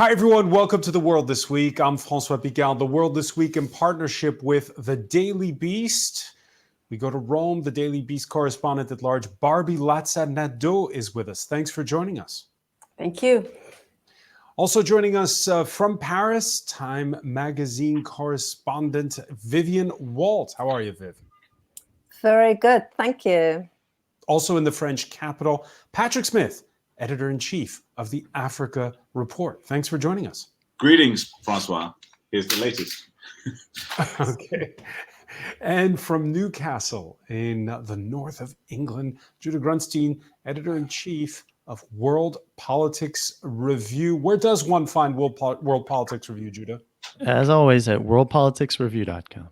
Hi, everyone. Welcome to The World This Week. I'm François Picard. The World This Week in partnership with The Daily Beast. We go to Rome. The Daily Beast correspondent at large, Barbie Latza-Nadeau, is with us. Thanks for joining us. Thank you. Also joining us from Paris, Time Magazine correspondent Vivian Walt. How are you, Viv? Very good. Thank you. Also in the French capital, Patrick Smith, editor-in-chief of the Africa Report. Thanks for joining us. Greetings, Francois. Here's the latest. Okay. And from Newcastle in the north of England, Judah Grunstein, editor-in-chief of World Politics Review. Where does one find World Politics Review, Judah? As always, at worldpoliticsreview.com.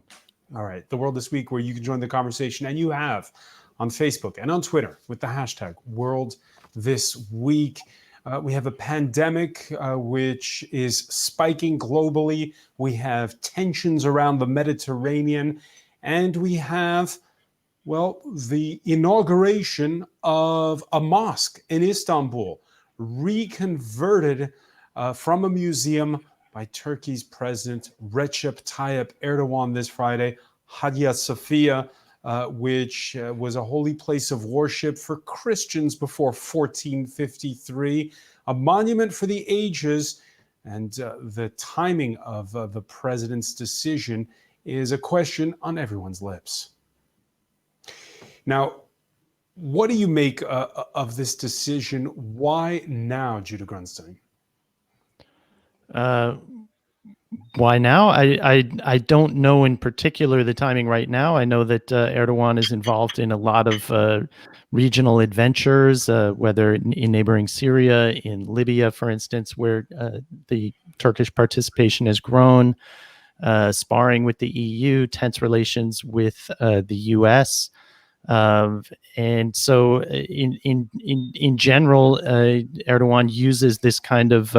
All right. The World This Week, where you can join the conversation, and you have on Facebook and on Twitter with the hashtag World This Week. We have a pandemic which is spiking globally. We have tensions around the Mediterranean, and we have, well, the inauguration of a mosque in Istanbul, reconverted from a museum by Turkey's President Recep Tayyip Erdogan this Friday, Hagia Sophia, which was a holy place of worship for Christians before 1453, a monument for the ages, and the timing of the president's decision is a question on everyone's lips. Now, what do you make of this decision? Why now, Judah Grunstein? Why now? I don't know in particular the timing right now. I know that Erdogan is involved in a lot of regional adventures, whether in neighboring Syria, in Libya, for instance, where the Turkish participation has grown, sparring with the EU, tense relations with the US. And so in general, Erdogan uses this kind of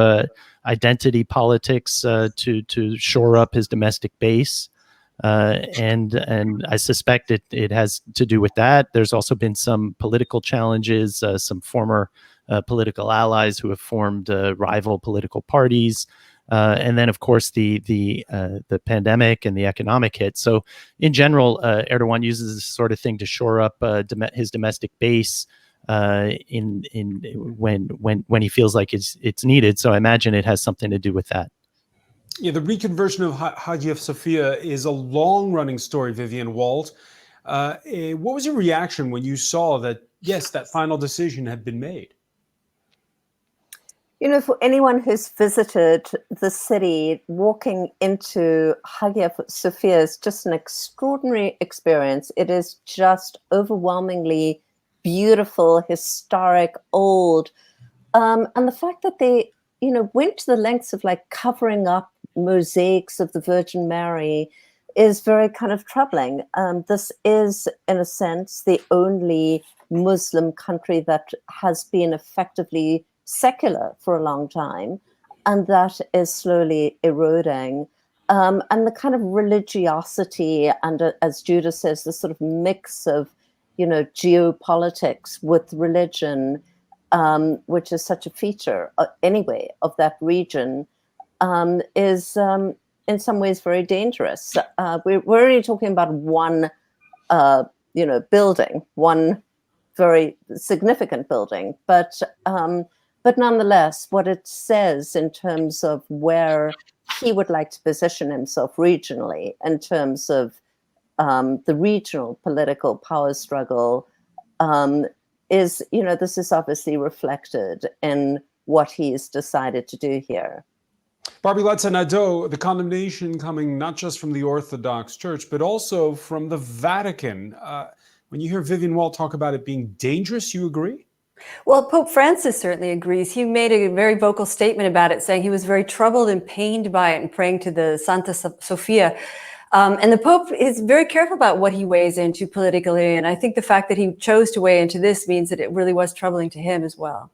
identity politics to shore up his domestic base. And I suspect it has to do with that. There's also been some political challenges, some former political allies who have formed rival political parties. And then, of course, the pandemic and the economic hit. So, in general, Erdogan uses this sort of thing to shore up his domestic base when he feels like it's needed. So, I imagine it has something to do with that. Yeah, the reconversion of Hagia Sophia is a long-running story, Vivian Walt. What was your reaction when you saw that, yes, that final decision had been made? You know, for anyone who's visited the city, walking into Hagia Sophia is just an extraordinary experience. It is just overwhelmingly beautiful, historic, old. And the fact that they, went to the lengths of like covering up mosaics of the Virgin Mary is very kind of troubling. This is, in a sense, the only Muslim country that has been effectively secular for a long time, and that is slowly eroding. And the kind of religiosity and, as Judah says, the sort of mix of, geopolitics with religion, which is such a feature anyway of that region, is in some ways very dangerous. We're only talking about one, building, one very significant building, but nonetheless, what it says in terms of where he would like to position himself regionally, in terms of the regional political power struggle, is, this is obviously reflected in what he's decided to do here. Barbie Latza-Nadeau, the condemnation coming not just from the Orthodox Church, but also from the Vatican. When you hear Vivian Walt talk about it being dangerous, you agree? Well, Pope Francis certainly agrees. He made a very vocal statement about it, saying he was very troubled and pained by it and praying to the Santa Sophia. And the Pope is very careful about what he weighs into politically. And I think the fact that he chose to weigh into this means that it really was troubling to him as well.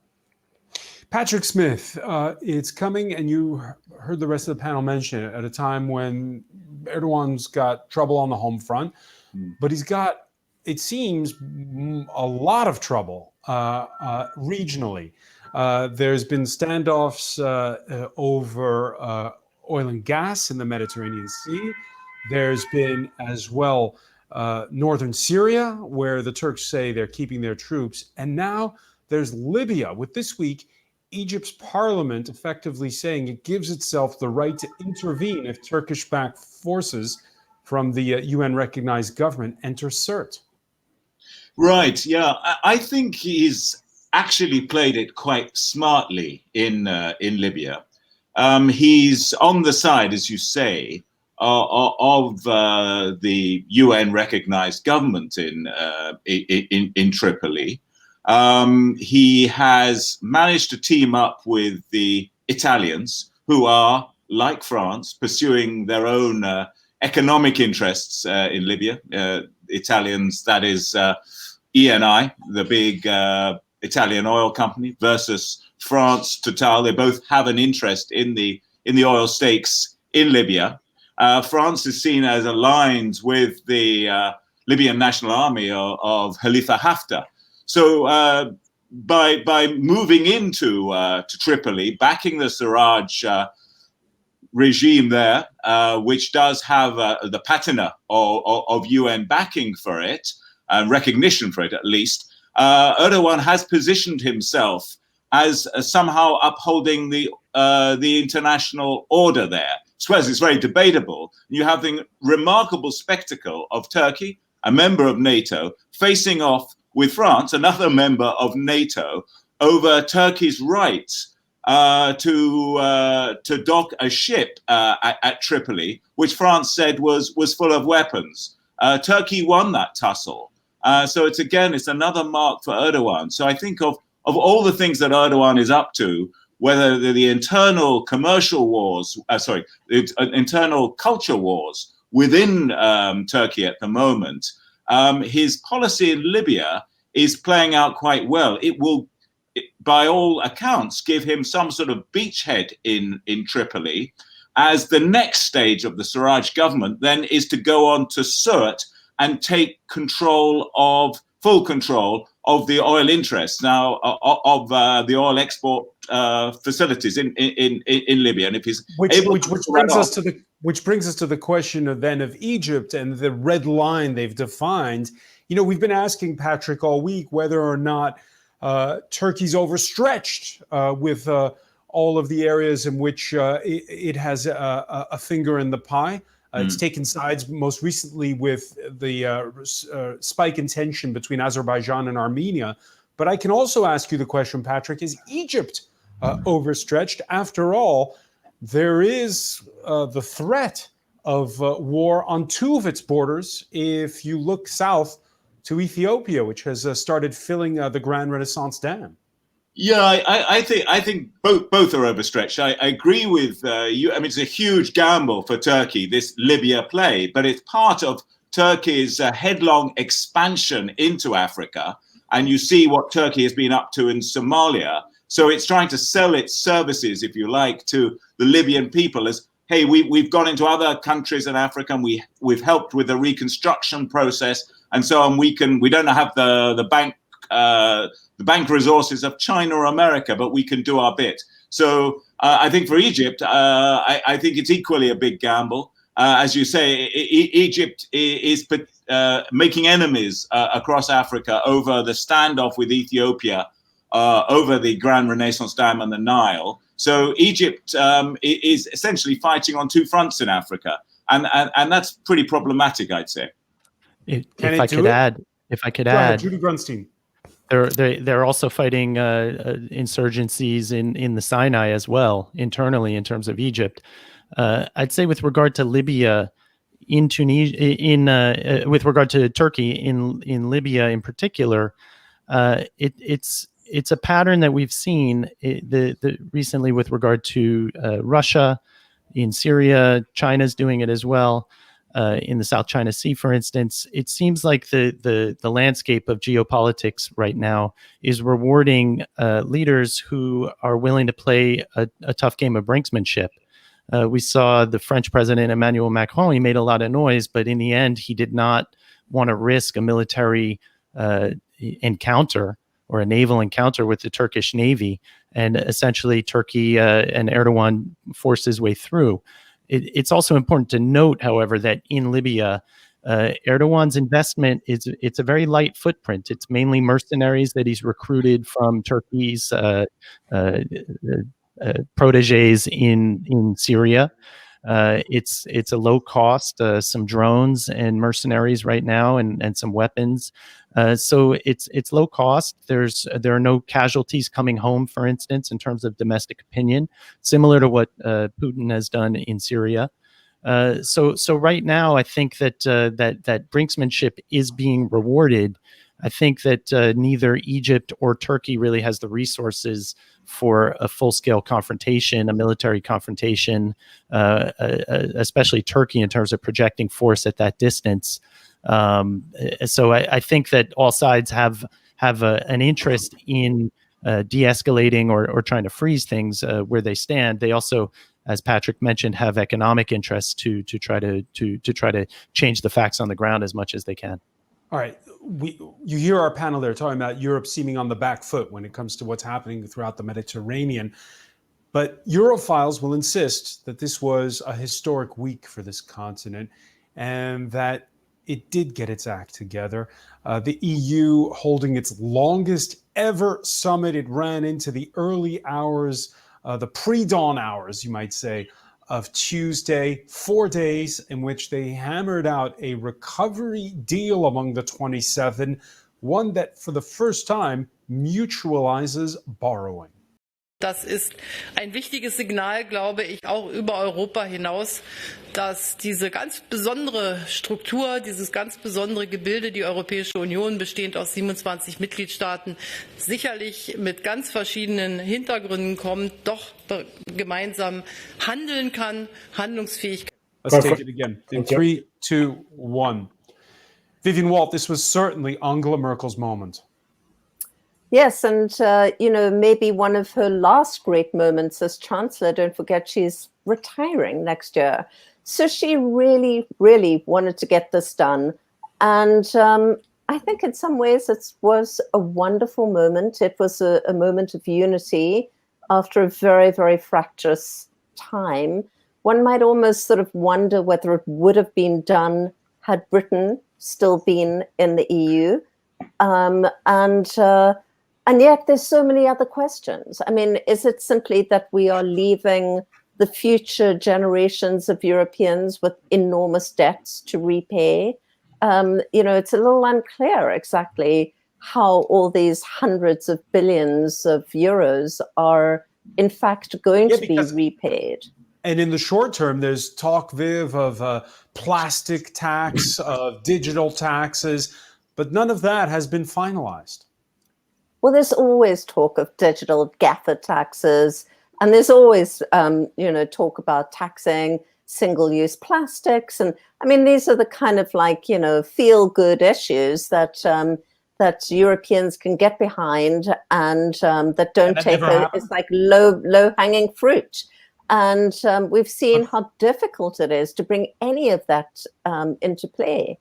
Patrick Smith, it's coming, and you heard the rest of the panel mention it, at a time when Erdogan's got trouble on the home front, but he's got, it seems, a lot of trouble regionally. There's been standoffs over oil and gas in the Mediterranean Sea. There's been as well northern Syria, where the Turks say they're keeping their troops. And now there's Libya, with this week Egypt's parliament effectively saying it gives itself the right to intervene if Turkish-backed forces from the UN-recognized government enter CERT. Right, yeah. I think he's actually played it quite smartly in Libya. He's on the side, as you say, of the UN-recognized government in Tripoli. He has managed to team up with the Italians, who are, like France, pursuing their own economic interests in Libya. Italians, that is Eni, the big Italian oil company, versus France, Total. They both have an interest in the oil stakes in Libya. France is seen as aligned with the Libyan National Army of Khalifa Haftar. So by moving into to Tripoli, backing the Sarraj regime there, which does have the patina of UN backing for it, recognition for it at least, Erdogan has positioned himself as somehow upholding the international order there. Suppose it's very debatable. You have the remarkable spectacle of Turkey, a member of NATO, facing off with France, another member of NATO, over Turkey's right to dock a ship at Tripoli, which France said was full of weapons. Turkey won that tussle. So it's another mark for Erdogan. So I think of all the things that Erdogan is up to, whether the internal commercial wars, the internal culture wars within Turkey at the moment, his policy in Libya is playing out quite well. It will, by all accounts, give him some sort of beachhead in Tripoli, as the next stage of the Sarraj government then is to go on to Sirte and take full control of the oil interests now of the oil export facilities in Libya. And if he's which brings us to the question of Egypt and the red line they've defined. We've been asking Patrick all week whether or not Turkey's overstretched with all of the areas in which it has a finger in the pie. It's taken sides most recently with the spike in tension between Azerbaijan and Armenia. But I can also ask you the question, Patrick, is Egypt overstretched? After all, there is the threat of war on two of its borders. If you look south to Ethiopia, which has started filling the Grand Renaissance Dam. Yeah, I think both are overstretched. I agree with you. I mean, it's a huge gamble for Turkey, this Libya play, but it's part of Turkey's headlong expansion into Africa. And you see what Turkey has been up to in Somalia. So it's trying to sell its services, if you like, to the Libyan people as, hey, we've gone into other countries in Africa and we've helped with the reconstruction process and so on. We don't have the bank resources of China or America, but we can do our bit. So I think for Egypt, I think it's equally a big gamble. As you say, Egypt is making enemies across Africa over the standoff with Ethiopia, over the Grand Renaissance Dam and the Nile. So Egypt is essentially fighting on two fronts in Africa, and that's pretty problematic, I'd say. If I could add, Judy Grunstein. They're also fighting insurgencies in the Sinai as well, internally in terms of Egypt. I'd say with regard to Libya, in Tunisia, with regard to Turkey, in Libya in particular, it's a pattern that we've seen recently with regard to Russia, in Syria. China's doing it as well. In the South China Sea, for instance, it seems like the landscape of geopolitics right now is rewarding leaders who are willing to play a tough game of brinksmanship. We saw the French president, Emmanuel Macron. He made a lot of noise, but in the end, he did not want to risk a military encounter or a naval encounter with the Turkish Navy. and essentially Turkey and Erdogan forced his way through. It's also important to note, however, that in Libya, Erdogan's investment it's a very light footprint. It's mainly mercenaries that he's recruited from Turkey's proteges in Syria. It's a low cost, some drones and mercenaries right now, and some weapons. So it's low cost. There are no casualties coming home, for instance, in terms of domestic opinion, similar to what Putin has done in Syria. So right now, I think that that brinksmanship is being rewarded. I think that neither Egypt or Turkey really has the resources for a full-scale confrontation, a military confrontation, especially Turkey in terms of projecting force at that distance. So I think that all sides have an interest in de-escalating or trying to freeze things where they stand. They also, as Patrick mentioned, have economic interests to try to change the facts on the ground as much as they can. All right. You hear our panel there talking about Europe seeming on the back foot when it comes to what's happening throughout the Mediterranean. But Europhiles will insist that this was a historic week for this continent and that it did get its act together. The EU holding its longest ever summit. It ran into the early hours, the pre-dawn hours, you might say, of Tuesday, 4 days in which they hammered out a recovery deal among the 27, one that for the first time mutualizes borrowing. Das ist ein wichtiges Signal, glaube ich, auch über Europa hinaus, dass diese ganz besondere Struktur, dieses ganz besondere Gebilde, die Europäische Union, bestehend aus 27 Mitgliedstaaten, sicherlich mit ganz verschiedenen Hintergründen kommt, doch gemeinsam handeln kann, handlungsfähig. Let's take it again. In 3, 2, 1. Vivian Walt, this was certainly Angela Merkel's moment. Yes, and, maybe one of her last great moments as Chancellor. Don't forget, she's retiring next year. So she really, really wanted to get this done. And I think in some ways it was a wonderful moment. It was a moment of unity after a very, very fractious time. One might almost sort of wonder whether it would have been done had Britain still been in the EU. And yet there's so many other questions. I mean, is it simply that we are leaving the future generations of Europeans with enormous debts to repay? It's a little unclear exactly how all these hundreds of billions of euros are in fact going to be repaid. And in the short term, there's talk, Viv, of plastic tax, of digital taxes, but none of that has been finalized. Well, there's always talk of digital gaffer taxes, and there's always, talk about taxing single-use plastics. And I mean, these are the kind of feel-good issues that Europeans can get behind and that don't take it's like low-hanging fruit. And we've seen how difficult it is to bring any of that into play.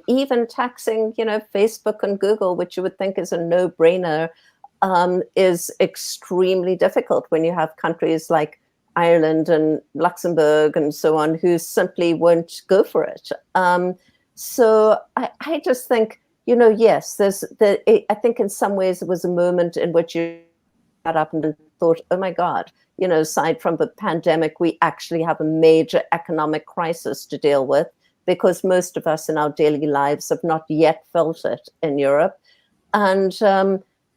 Even taxing, Facebook and Google, which you would think is a no-brainer, is extremely difficult when you have countries like Ireland and Luxembourg and so on who simply won't go for it. So I just think, yes, I think in some ways it was a moment in which you got up and thought, oh my God, aside from the pandemic, we actually have a major economic crisis to deal with, because most of us in our daily lives have not yet felt it in Europe. And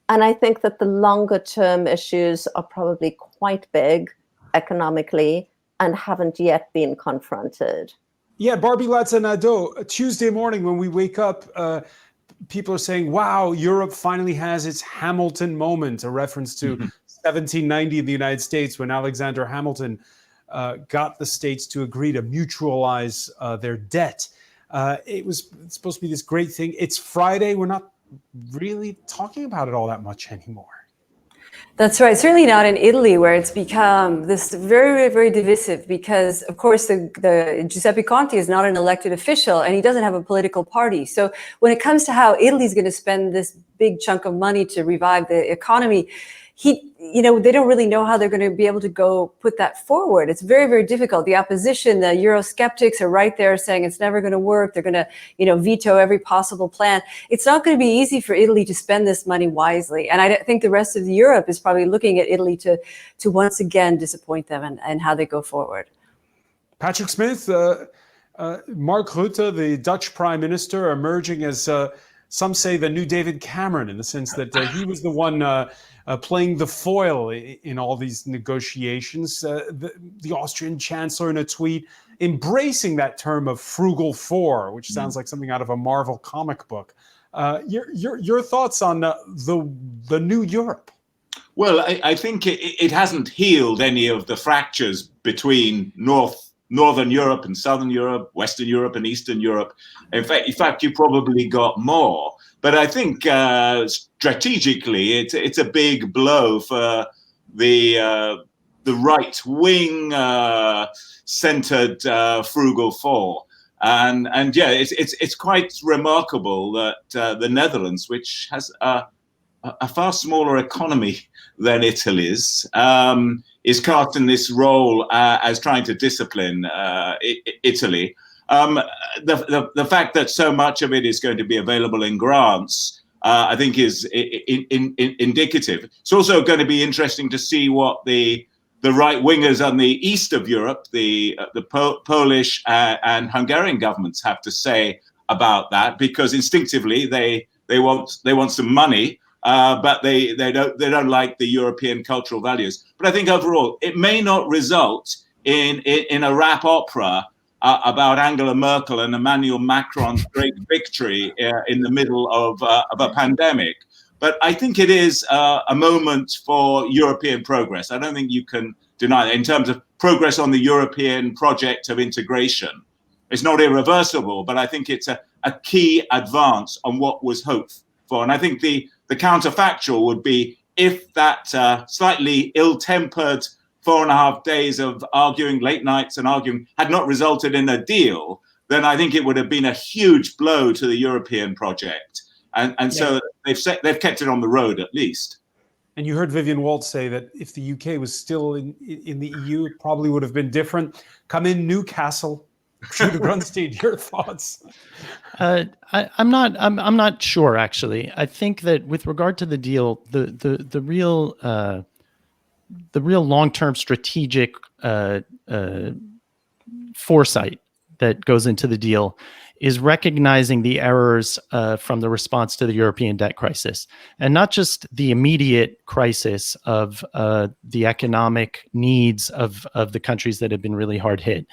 I think that the longer term issues are probably quite big economically and haven't yet been confronted. Yeah, Barbie Latza-Nadeau, Tuesday morning when we wake up, people are saying, wow, Europe finally has its Hamilton moment, a reference to 1790 in the United States when Alexander Hamilton got the states to agree to mutualize their debt. It's supposed to be this great thing. It's Friday. We're not really talking about it all that much anymore. That's right. Certainly not in Italy, where it's become this very, very, very divisive because, of course, the Giuseppe Conte is not an elected official and he doesn't have a political party. So when it comes to how Italy's going to spend this big chunk of money to revive the economy. They don't really know how they're going to be able to go put that forward. It's very, very difficult. The opposition, the Eurosceptics are right there saying it's never going to work. They're going to, veto every possible plan. It's not going to be easy for Italy to spend this money wisely. And I think the rest of Europe is probably looking at Italy to once again disappoint them and how they go forward. Patrick Smith, Mark Rutte, the Dutch Prime Minister, emerging as some say the new David Cameron, in the sense that he was the one playing the foil in all these negotiations. The Austrian Chancellor, in a tweet, embracing that term of frugal four, which sounds like something out of a Marvel comic book. Your thoughts on the new Europe? Well, I think it hasn't healed any of the fractures between Northern Europe and Southern Europe, Western Europe and Eastern Europe. In fact, you probably got more. But I think strategically, it's a big blow for the right-wing centered frugal four. And yeah, it's quite remarkable that the Netherlands, which has a far smaller economy than Italy's, is cast in this role as trying to discipline Italy. The fact that so much of it is going to be available in grants, I think, is indicative. It's also going to be interesting to see what the right wingers on the east of Europe, the Polish and Hungarian governments, have to say about that, because instinctively they want some money. But they don't like the European cultural values. But I think overall it may not result in a rap opera about Angela Merkel and Emmanuel Macron's great victory in the middle of a pandemic. But I think it is a moment for European progress. I don't think you can deny that in terms of progress on the European project of integration. It's not irreversible, but I think it's a key advance on what was hoped for. And I think the counterfactual would be if that slightly ill-tempered 4.5 days of arguing, late nights and arguing, had not resulted in a deal, then I think it would have been a huge blow to the European project. And so they've kept it on the road at least. And you heard Vivian Walt say that if the UK was still in the EU, it probably would have been different. Come in, Newcastle. Judah Grunstein, your thoughts? I'm not sure, actually. I think that with regard to the deal, the real long-term strategic foresight that goes into the deal is recognizing the errors from the response to the European debt crisis, and not just the immediate crisis of the economic needs of the countries that have been really hard hit.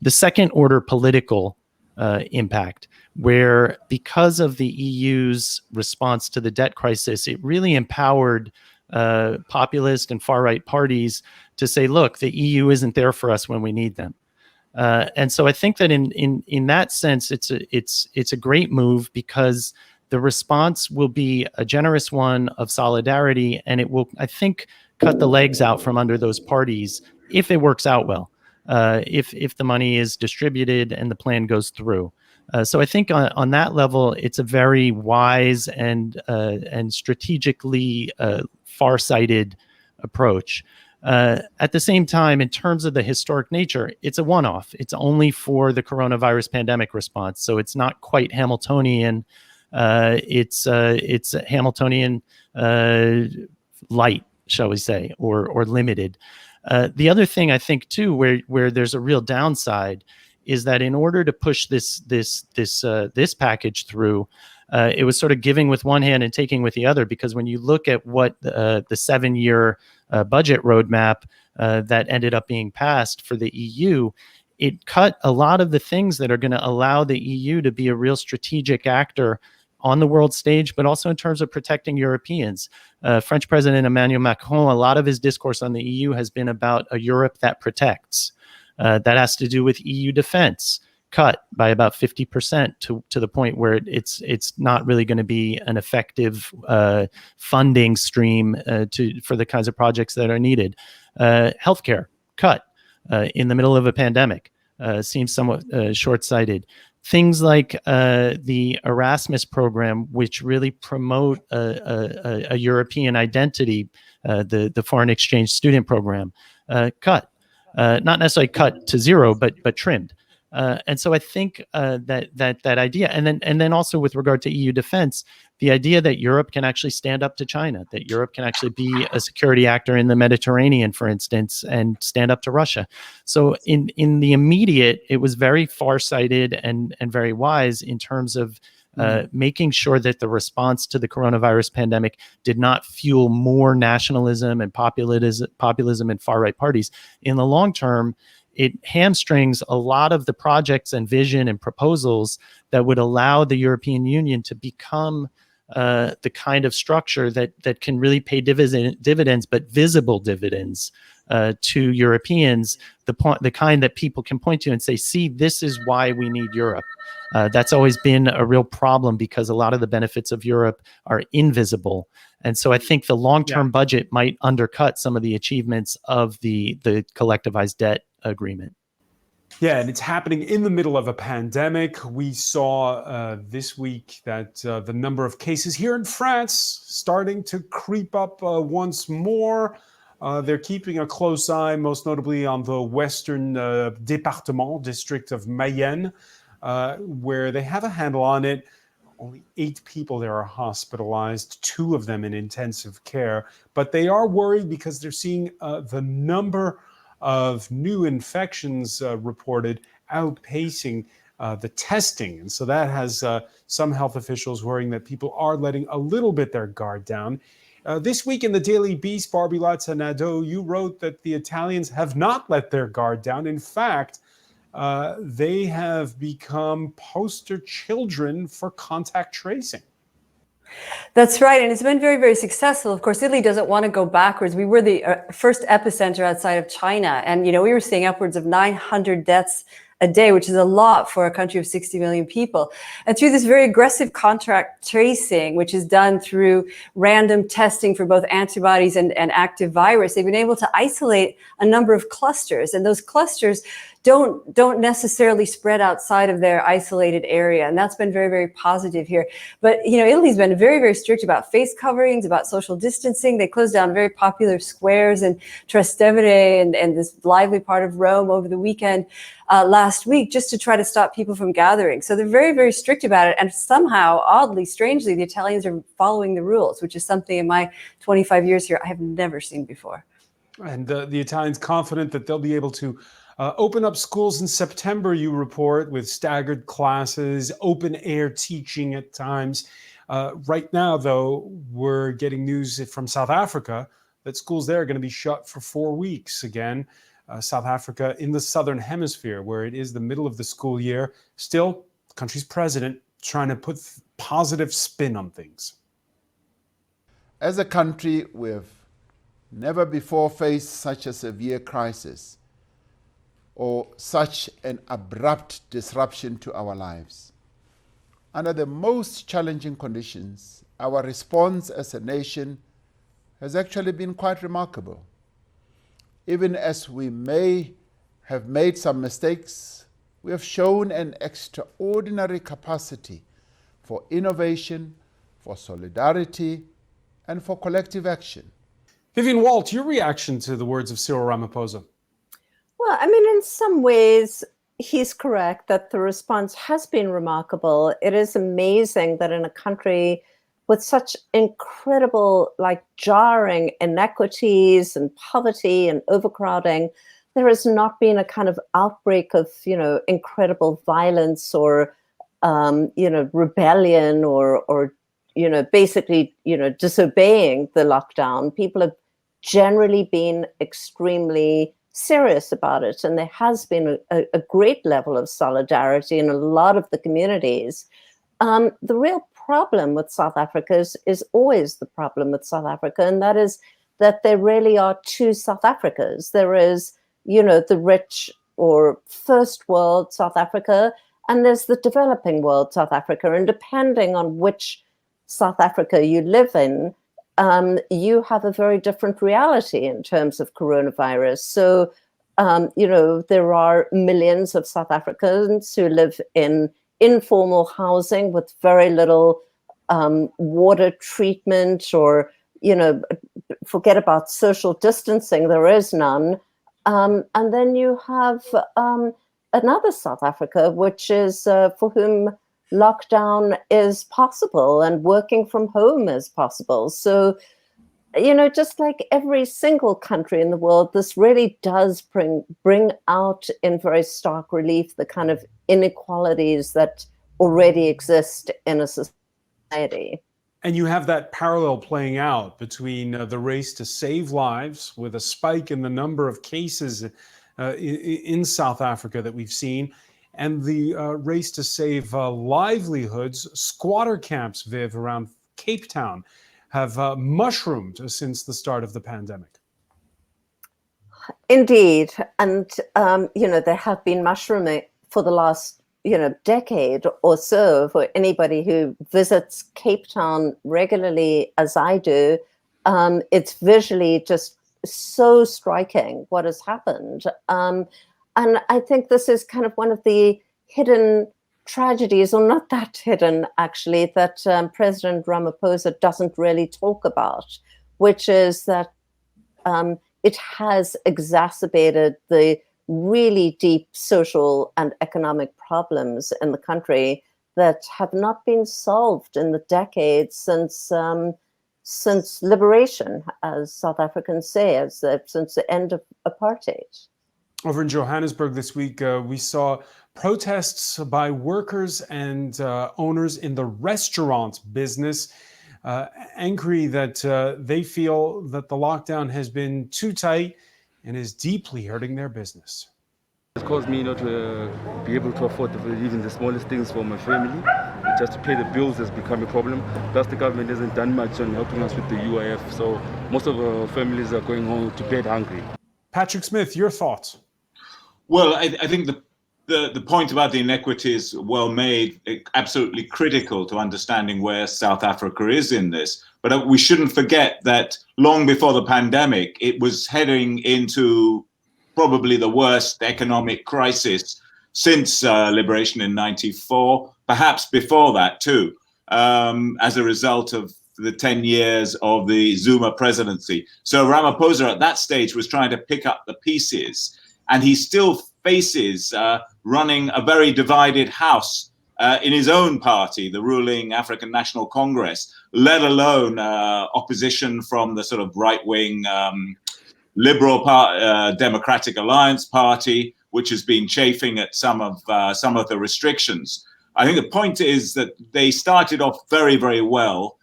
The second order political impact, where because of the EU's response to the debt crisis, it really empowered populist and far-right parties to say, look, the EU isn't there for us when we need them. And so I think that in that sense, it's a great move, because the response will be a generous one of solidarity, and it will, I think, cut the legs out from under those parties if it works out well, if the money is distributed and the plan goes through. So I think on that level, it's a very wise and strategically far-sighted approach. At the same time, in terms of the historic nature, it's a one-off. It's only for the coronavirus pandemic response, so it's not quite Hamiltonian. It's Hamiltonian light, shall we say, or limited. The other thing I think too, where there's a real downside, is that in order to push this package through, it was sort of giving with one hand and taking with the other, because when you look at what the 7-year budget roadmap that ended up being passed for the EU, it cut a lot of the things that are going to allow the EU to be a real strategic actor on the world stage, but also in terms of protecting Europeans. French President Emmanuel Macron, a lot of his discourse on the EU has been about a Europe that protects. That has to do with EU defense, cut by about 50% to the point where it's not really going to be an effective funding stream for the kinds of projects that are needed. Healthcare, cut in the middle of a pandemic, seems somewhat short-sighted. things like the Erasmus program, which really promote a European identity, the foreign exchange student program, cut. Not necessarily cut to zero, but trimmed. And so I think that idea, and then also with regard to EU defense, the idea that Europe can actually stand up to China, that Europe can actually be a security actor in the Mediterranean, for instance, and stand up to Russia. So in the immediate, it was very farsighted and very wise in terms of making sure that the response to the coronavirus pandemic did not fuel more nationalism and populism and far-right parties. In the long term, it hamstrings a lot of the projects and vision and proposals that would allow the European Union to become the kind of structure that can really pay dividends, but visible dividends to Europeans, the kind that people can point to and say, see, this is why we need Europe. That's always been a real problem because a lot of the benefits of Europe are invisible. And so I think the long-term budget might undercut some of the achievements of the collectivized debt agreement. Yeah, and it's happening in the middle of a pandemic. We saw this week that the number of cases here in France starting to creep up once more. They're keeping a close eye, most notably on the western district of Mayenne, where they have a handle on it. Only 8 people there are hospitalized, 2 of them in intensive care. But they are worried because they're seeing the number of new infections reported outpacing the testing. And so that has some health officials worrying that people are letting a little bit their guard down. This week in the Daily Beast, Barbie Lazzanado, you wrote that the Italians have not let their guard down. In fact, they have become poster children for contact tracing. That's right. And it's been very, very successful. Of course, Italy doesn't want to go backwards. We were the first epicenter outside of China. And, we were seeing upwards of 900 deaths a day, which is a lot for a country of 60 million people. And through this very aggressive contact tracing, which is done through random testing for both antibodies and active virus, they've been able to isolate a number of clusters. And those clusters don't necessarily spread outside of their isolated area. And that's been very, very positive here. But, Italy's been very, very strict about face coverings, about social distancing. They closed down very popular squares in Trastevere and this lively part of Rome over the weekend last week, just to try to stop people from gathering. So they're very, very strict about it. And somehow, oddly, strangely, the Italians are following the rules, which is something in my 25 years here I have never seen before. And the Italians confident that they'll be able to open up schools in September, you report, with staggered classes, open air teaching at times. Right now, though, we're getting news from South Africa that schools there are going to be shut for 4 weeks again. South Africa in the southern hemisphere, where it is the middle of the school year. Still, the country's president trying to put positive spin on things. As a country, we've never before faced such a severe crisis or such an abrupt disruption to our lives. Under the most challenging conditions, our response as a nation has actually been quite remarkable. Even as we may have made some mistakes, we have shown an extraordinary capacity for innovation, for solidarity, and for collective action. Vivian Walt, your reaction to the words of Cyril Ramaphosa? Well, in some ways, he's correct that the response has been remarkable. It is amazing that in a country with such incredible, jarring inequities and poverty and overcrowding, there has not been a kind of outbreak of, incredible violence or, rebellion or basically, disobeying the lockdown. People have generally been extremely serious about it. And there has been a great level of solidarity in a lot of the communities. The real problem with South Africa is always the problem with South Africa, and that is that there really are 2 South Africas. There is, the rich or first world South Africa, and there's the developing world South Africa. And depending on which South Africa you live in, you have a very different reality in terms of coronavirus. So, there are millions of South Africans who live in informal housing with very little water treatment, or, forget about social distancing, there is none. And then you have another South Africa, which is for whom lockdown is possible and working from home is possible. So, just like every single country in the world, this really does bring out in very stark relief the kind of inequalities that already exist in a society. And you have that parallel playing out between the race to save lives, with a spike in the number of cases in South Africa that we've seen, and the race to save livelihoods. Squatter camps, Viv, around Cape Town have mushroomed since the start of the pandemic. Indeed. And, there have been mushrooming for the last, decade or so. For anybody who visits Cape Town regularly, as I do, it's visually just so striking what has happened. And I think this is kind of one of the hidden tragedies, or not that hidden actually, that President Ramaphosa doesn't really talk about, which is that it has exacerbated the really deep social and economic problems in the country that have not been solved in the decades since liberation, as South Africans say, since the end of apartheid. Over in Johannesburg this week, we saw protests by workers and owners in the restaurant business, angry that they feel that the lockdown has been too tight and is deeply hurting their business. It's caused me not to be able to afford even the smallest things for my family. Just to pay the bills has become a problem. Plus the government hasn't done much on helping us with the UIF, so most of our families are going home to bed hungry. Patrick Smith, your thoughts? Well, I think the point about the inequities, well made, absolutely critical to understanding where South Africa is in this. But we shouldn't forget that long before the pandemic, it was heading into probably the worst economic crisis since liberation in '94, perhaps before that too, as a result of the 10 years of the Zuma presidency. So Ramaphosa at that stage was trying to pick up the pieces, and he still faces running a very divided house in his own party, the ruling African National Congress, let alone opposition from the sort of right-wing Liberal Democratic Alliance Party, which has been chafing at some of the restrictions. I think the point is that they started off very, very well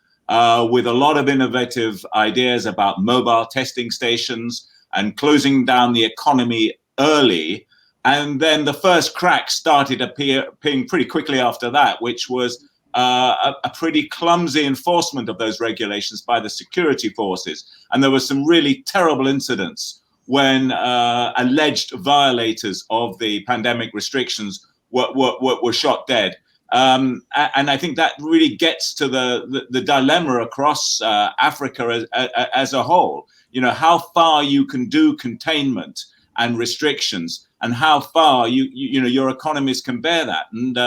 with a lot of innovative ideas about mobile testing stations and closing down the economy early. And then the first crack started appearing pretty quickly after that, which was a pretty clumsy enforcement of those regulations by the security forces. And there were some really terrible incidents when alleged violators of the pandemic restrictions were shot dead. And I think that really gets to the dilemma across Africa as a whole. How far you can do containment and restrictions, and how far your economies can bear that. And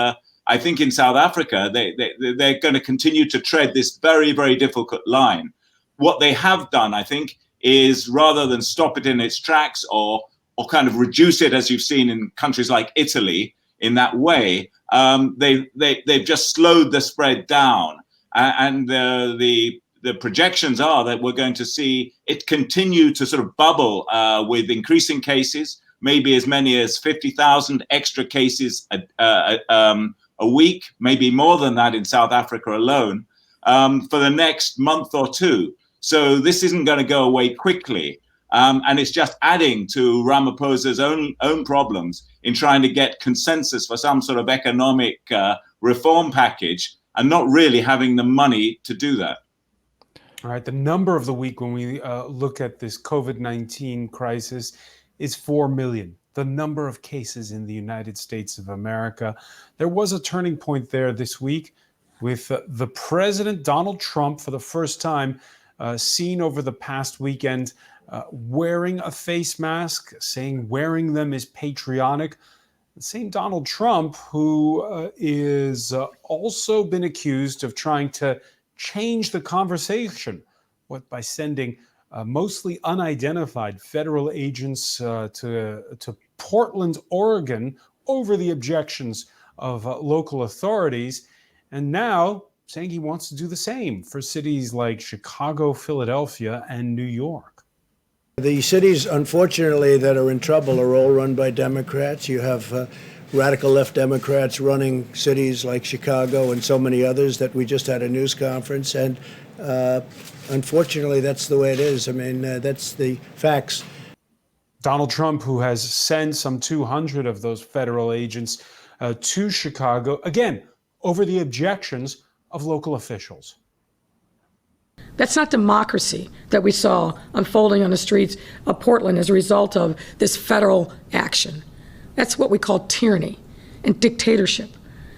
I think in South Africa, they're going to continue to tread this very, very difficult line. What they have done, I think, is rather than stop it in its tracks or kind of reduce it, as you've seen in countries like Italy, in that way, they've just slowed the spread down. And the projections are that we're going to see it continue to sort of bubble with increasing cases, maybe as many as 50,000 extra cases a week, maybe more than that in South Africa alone, for the next month or two. So this isn't going to go away quickly. And it's just adding to Ramaphosa's own problems in trying to get consensus for some sort of economic reform package and not really having the money to do that. All right, the number of the week when we look at this COVID-19 crisis is 4 million. The number of cases in the United States of America. There was a turning point there this week with the President Donald Trump, for the first time seen over the past weekend, wearing a face mask, saying wearing them is patriotic. The same Donald Trump who is also been accused of trying to change the conversation by sending mostly unidentified federal agents to Portland, Oregon, over the objections of local authorities, and now saying he wants to do the same for cities like Chicago, Philadelphia, and New York. The cities, unfortunately, that are in trouble are all run by Democrats. You have radical left Democrats running cities like Chicago and so many others that we just had a news conference. And unfortunately, that's the way it is. I mean, that's the facts. Donald Trump, who has sent some 200 of those federal agents to Chicago, again, over the objections of local officials. That's not democracy that we saw unfolding on the streets of Portland as a result of this federal action. That's what we call tyranny and dictatorship.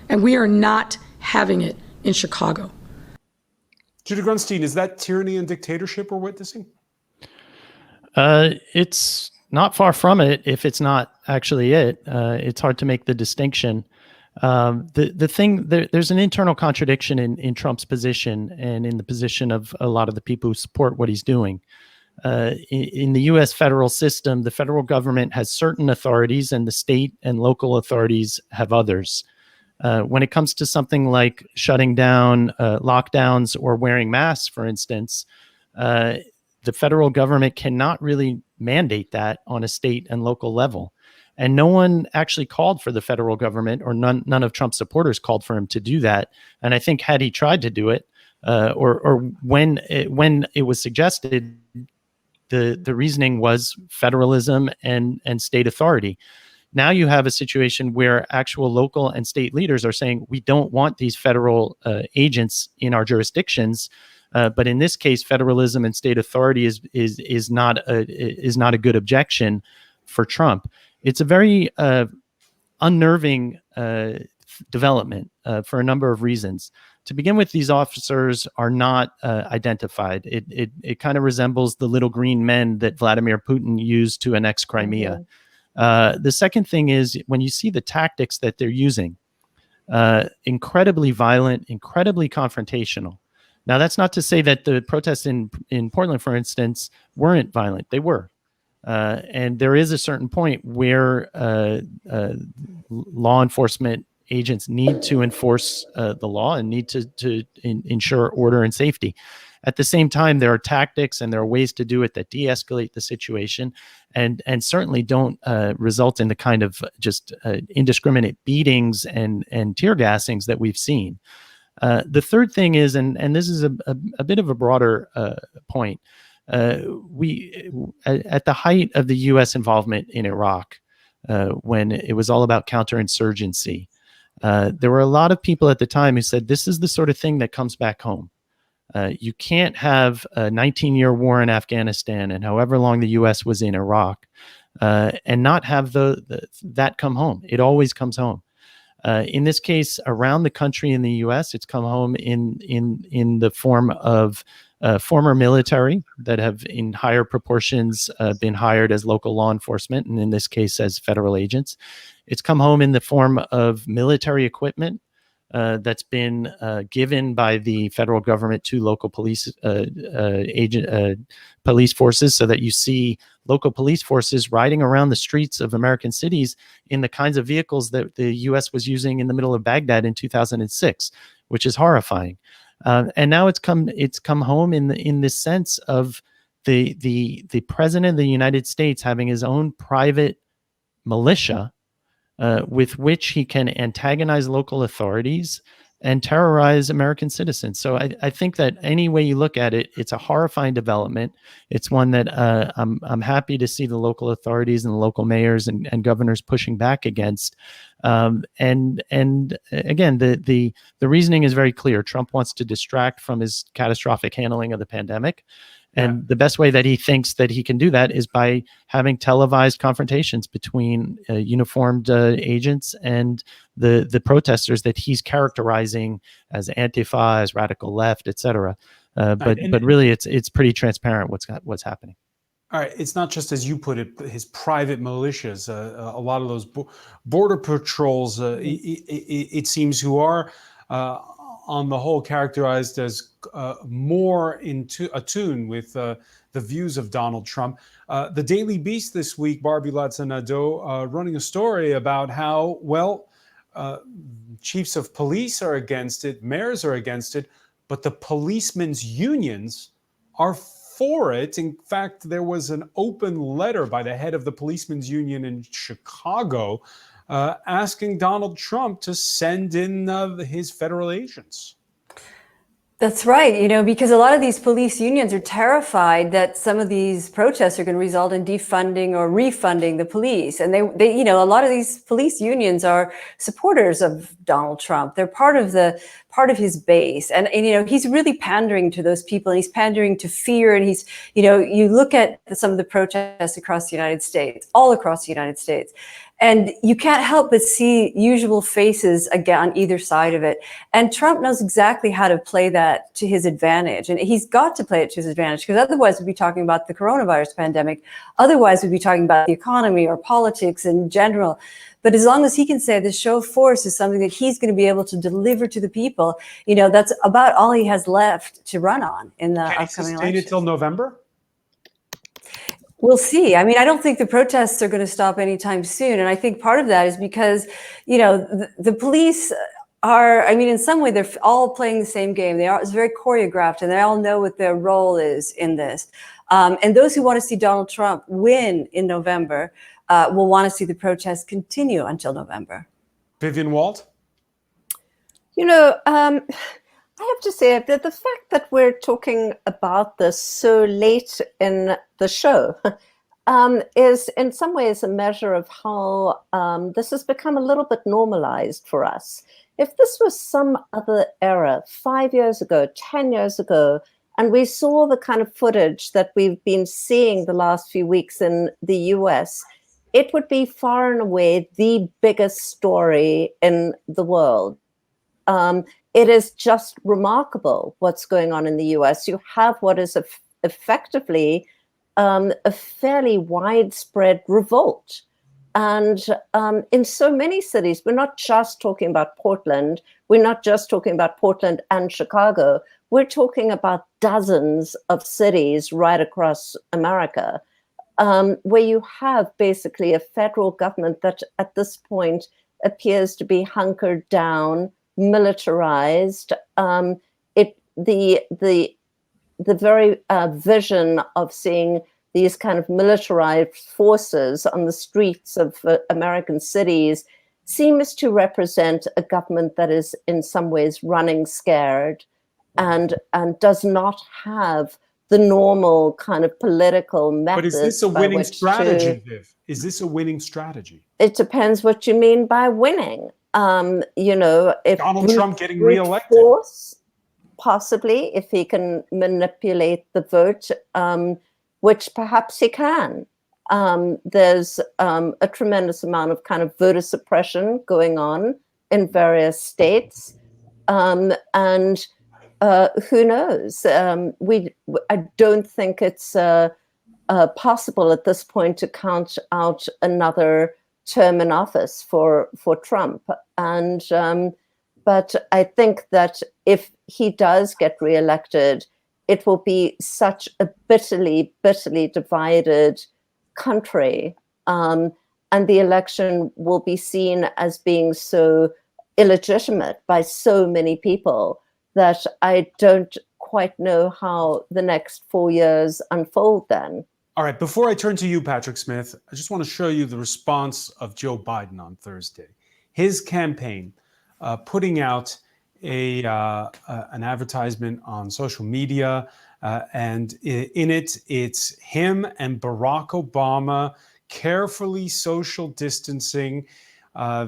And we are not having it in Chicago. Judah Grunstein, is that tyranny and dictatorship we're witnessing? It's not far from it if it's not actually it. It's hard to make the distinction. There's an internal contradiction in Trump's position and in the position of a lot of the people who support what he's doing. In the U.S. federal system, the federal government has certain authorities and the state and local authorities have others. When it comes to something like shutting down lockdowns or wearing masks, for instance, the federal government cannot really mandate that on a state and local level. And no one actually called for the federal government, or none of Trump's supporters called for him to do that. And I think had he tried to do it, or when it was suggested, the reasoning was federalism and state authority. Now you have a situation where actual local and state leaders are saying, we don't want these federal agents in our jurisdictions. But in this case, federalism and state authority is not a good objection for Trump. It's a very unnerving development for a number of reasons. To begin with, these officers are not identified. It kind of resembles the little green men that Vladimir Putin used to annex Crimea. The second thing is, when you see the tactics that they're using, incredibly violent, incredibly confrontational. Now, that's not to say that the protests in Portland, for instance, weren't violent. They were. And there is a certain point where law enforcement agents need to enforce the law and need to ensure order and safety. At the same time, there are tactics and there are ways to do it that de-escalate the situation and certainly don't result in the kind of just indiscriminate beatings and tear gassings that we've seen. The third thing is, and this is a bit of a broader point, we at the height of the U.S. involvement in Iraq, when it was all about counterinsurgency, there were a lot of people at the time who said this is the sort of thing that comes back home. You can't have a 19-year war in Afghanistan and however long the U.S. was in Iraq and not have that come home. It always comes home. In this case, around the country in the U.S., it's come home in the form of former military that have in higher proportions been hired as local law enforcement, and in this case as federal agents. It's come home in the form of military equipment that's been given by the federal government to local police police forces, so that you see local police forces riding around the streets of American cities in the kinds of vehicles that the U.S. was using in the middle of Baghdad in 2006, which is horrifying. And now it's come home in this sense of the president of the United States having his own private militia with which he can antagonize local authorities and terrorize American citizens. So I think that any way you look at it, it's a horrifying development. It's one that I'm happy to see the local authorities and the local mayors and governors pushing back against. And again, the reasoning is very clear. Trump wants to distract from his catastrophic handling of the pandemic. And the best way that he thinks that he can do that is by having televised confrontations between uniformed agents and the protesters that he's characterizing as Antifa, as radical left, et cetera. But really, it's pretty transparent what's happening. All right, it's not just as you put it, his private militias. A lot of those border patrols, it seems, who are on the whole characterized as more attuned with the views of Donald Trump. The Daily Beast this week, Barbie Latsanado, running a story about how, well, chiefs of police are against it, mayors are against it, but the policemen's unions are for it. In fact, there was an open letter by the head of the policemen's union in Chicago asking Donald Trump to send in his federal agents. That's right, you know, because a lot of these police unions are terrified that some of these protests are going to result in defunding or refunding the police. And they, you know, a lot of these police unions are supporters of Donald Trump. They're part of his base. And you know, he's really pandering to those people, and he's pandering to fear. And he's, you know, you look at some of the protests across the United States, all across the United States, and you can't help but see usual faces again on either side of it. And Trump knows exactly how to play that to his advantage. And he's got to play it to his advantage, because otherwise we'd be talking about the coronavirus pandemic. Otherwise we'd be talking about the economy or politics in general. But as long as he can say the show of force is something that he's going to be able to deliver to the people, you know, that's about all he has left to run on in the upcoming election. Can he sustain it till November? We'll see. I mean, I don't think the protests are going to stop anytime soon. And I think part of that is because, you know, the police are, I mean, in some way, they're all playing the same game. It's very choreographed, and they all know what their role is in this. And those who want to see Donald Trump win in November will want to see the protests continue until November. Vivian Walt? You know, I have to say that the fact that we're talking about this so late in the show is in some ways a measure of how this has become a little bit normalized for us. If this was some other era, 5 years ago, 10 years ago, and we saw the kind of footage that we've been seeing the last few weeks in the US, it would be far and away the biggest story in the world. It is just remarkable what's going on in the US. You have what is effectively a fairly widespread revolt. And in so many cities, we're not just talking about Portland. We're not just talking about Portland and Chicago. We're talking about dozens of cities right across America, where you have basically a federal government that at this point appears to be hunkered down, militarized. The very vision of seeing these kind of militarized forces on the streets of American cities seems to represent a government that is in some ways running scared and does not have the normal kind of political methods. But is this a winning strategy, Viv? Is this a winning strategy? It depends what you mean by winning. You know, if Donald Trump getting reelected, force, possibly, if he can manipulate the vote, which perhaps he can. There's a tremendous amount of kind of voter suppression going on in various states, and who knows? I don't think it's possible at this point to count out another term in office for Trump. And but I think that if he does get reelected, it will be such a bitterly divided country, and the election will be seen as being so illegitimate by so many people that I don't quite know how the next 4 years unfold then. All right, before I turn to you, Patrick Smith, I just want to show you the response of Joe Biden on Thursday. His campaign putting out an advertisement on social media, and in it, it's him and Barack Obama carefully social distancing.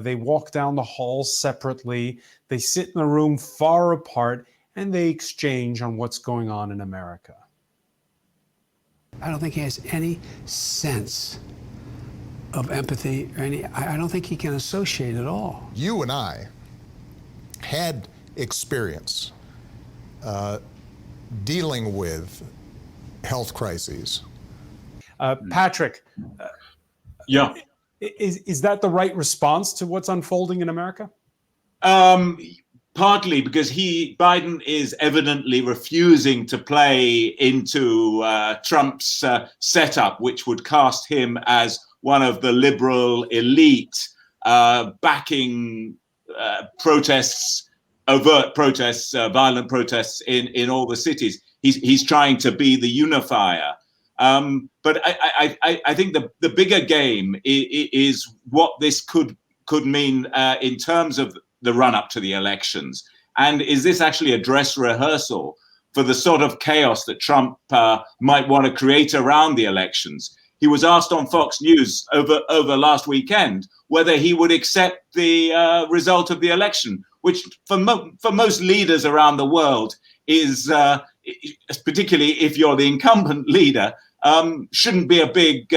They walk down the hall separately. They sit in a room far apart, and they exchange on what's going on in America. I don't think he has any sense of empathy or I don't think he can associate at all. You and I had experience dealing with health crises. Patrick, Yeah. is that the right response to what's unfolding in America? Partly because Biden is evidently refusing to play into Trump's setup, which would cast him as one of the liberal elite backing protests, overt protests, violent protests in all the cities. He's trying to be the unifier. But I think the bigger game is what this could mean in terms of the run-up to the elections. And is this actually a dress rehearsal for the sort of chaos that Trump might want to create around the elections? He was asked on Fox News over last weekend whether he would accept the result of the election, which for most leaders around the world is, particularly if you're the incumbent leader, shouldn't be a big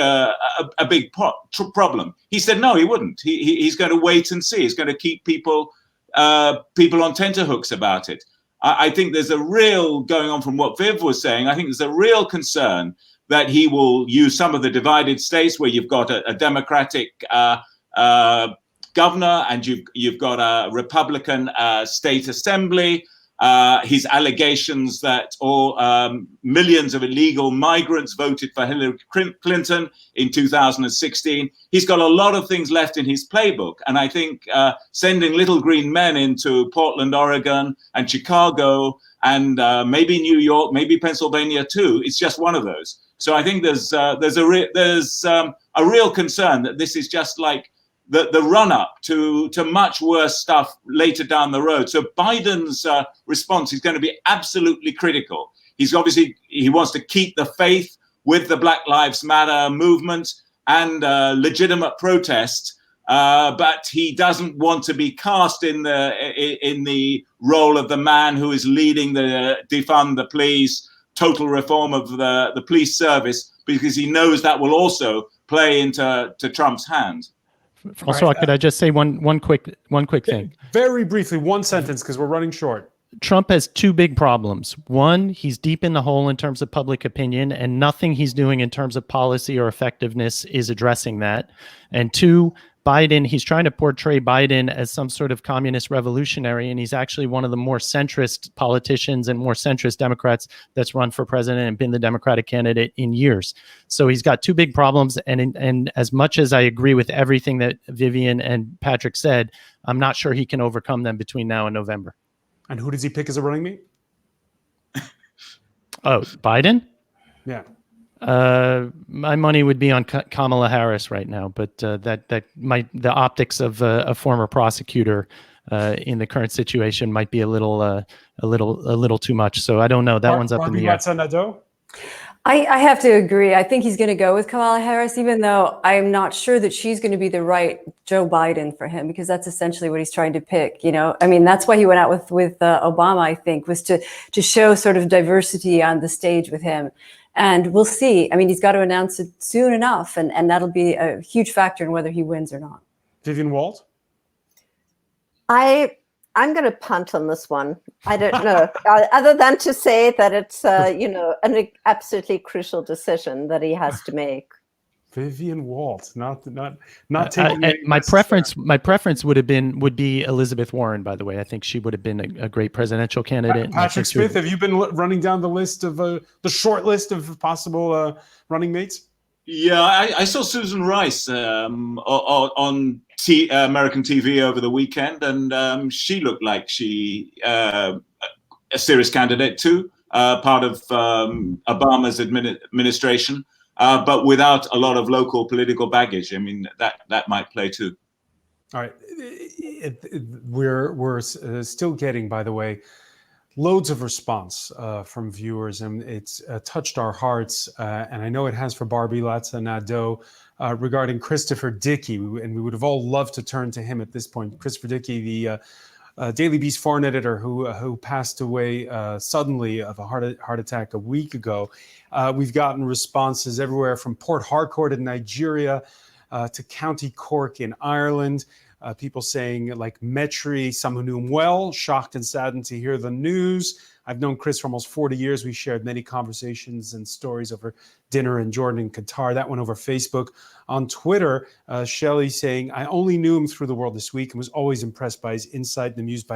problem. He said no, he wouldn't. He's going to wait and see. He's going to keep people on tenterhooks about it. I think there's a real, going on from what Viv was saying, I think there's a real concern that he will use some of the divided states where you've got a Democratic governor and you've got a Republican state assembly. His allegations that millions of illegal migrants voted for Hillary Clinton in 2016. He's got a lot of things left in his playbook. And I think sending little green men into Portland, Oregon and Chicago and maybe New York, maybe Pennsylvania too, it's just one of those. So I think there's a real concern that this is just like the run-up to much worse stuff later down the road. So Biden's response is going to be absolutely critical. He wants to keep the faith with the Black Lives Matter movement and legitimate protest, but he doesn't want to be cast in the role of the man who is leading the defund the police, total reform of the police service, because he knows that will also play into Trump's hands. François, could I just say one quick thing? Very briefly, one sentence, because we're running short. Trump has two big problems. One, he's deep in the hole in terms of public opinion, and nothing he's doing in terms of policy or effectiveness is addressing that. And two, Biden, he's trying to portray Biden as some sort of communist revolutionary, and he's actually one of the more centrist politicians and more centrist Democrats that's run for president and been the Democratic candidate in years. So he's got two big problems, and as much as I agree with everything that Vivian and Patrick said, I'm not sure he can overcome them between now and November. And who does he pick as a running mate? Oh, Biden? Yeah. My money would be on Kamala Harris right now, but the optics of a former prosecutor in the current situation might be a little too much. So I don't know. That one's up in the air. I have to agree. I think he's going to go with Kamala Harris, even though I'm not sure that she's going to be the right Joe Biden for him, because that's essentially what he's trying to pick. You know, I mean, that's why he went out with Obama, I think, was to show sort of diversity on the stage with him. And we'll see. I mean, he's got to announce it soon enough, and that'll be a huge factor in whether he wins or not. Vivian Walt? I'm going to punt on this one. I don't know, other than to say that it's, an absolutely crucial decision that he has to make. Vivian Walt, not taking my preference would be Elizabeth Warren. By the way, I think she would have been a great presidential candidate. Patrick Smith, have you been running down the list of the short list of possible running mates? Yeah, I saw Susan Rice on American TV over the weekend, and she looked like a serious candidate too, part of Obama's administration. But without a lot of local political baggage. I mean, that might play too. All right, we're still getting, by the way, loads of response from viewers, and it's touched our hearts, and I know it has for Barbie Latza Nadeau regarding Christopher Dickey, and we would have all loved to turn to him at this point. Christopher Dickey, the Daily Beast foreign editor who passed away suddenly of a heart attack a week ago. We've gotten responses everywhere from Port Harcourt in Nigeria to County Cork in Ireland. People saying like Metri, some who knew him well, shocked and saddened to hear the news. I've known Chris for almost 40 years. We shared many conversations and stories over dinner in Jordan and Qatar. That went over Facebook. On Twitter, Shelley saying, I only knew him through the world this week and was always impressed by his insight and amused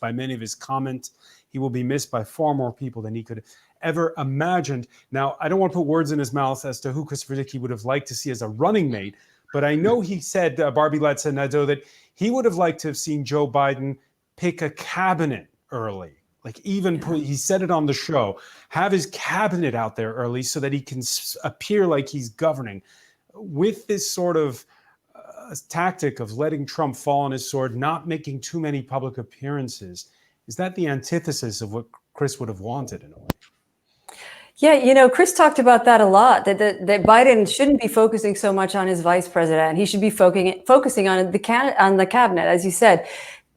by many of his comments. He will be missed by far more people than he could ever imagined. Now, I don't want to put words in his mouth as to who Christopher Dickey would have liked to see as a running mate, but I know he said, Barbie Latza-Nadeau, that he would have liked to have seen Joe Biden pick a cabinet early. Like even he said it on the show, have his cabinet out there early so that he can appear like he's governing. With this sort of tactic of letting Trump fall on his sword, not making too many public appearances, is that the antithesis of what Chris would have wanted in a way? Yeah, Chris talked about that a lot, that Biden shouldn't be focusing so much on his vice president. He should be focusing on the cabinet, as you said,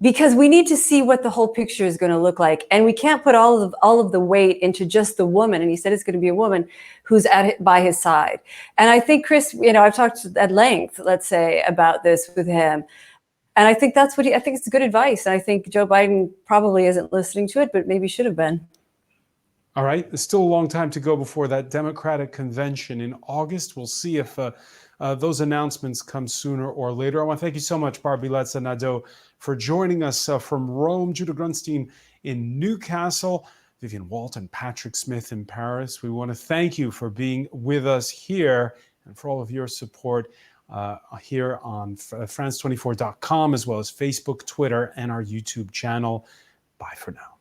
because we need to see what the whole picture is going to look like. And we can't put all of the weight into just the woman. And he said it's going to be a woman who's by his side. And I think Chris, I've talked at length, let's say, about this with him. And I think I think it's good advice. And I think Joe Biden probably isn't listening to it, but maybe should have been. All right. There's still a long time to go before that Democratic convention in August. We'll see if those announcements come sooner or later. I want to thank you so much, Barbie Latza-Nadeau, for joining us from Rome, Judah Grunstein in Newcastle, Vivian Walt and Patrick Smith in Paris. We want to thank you for being with us here and for all of your support here on France24.com, as well as Facebook, Twitter, and our YouTube channel. Bye for now.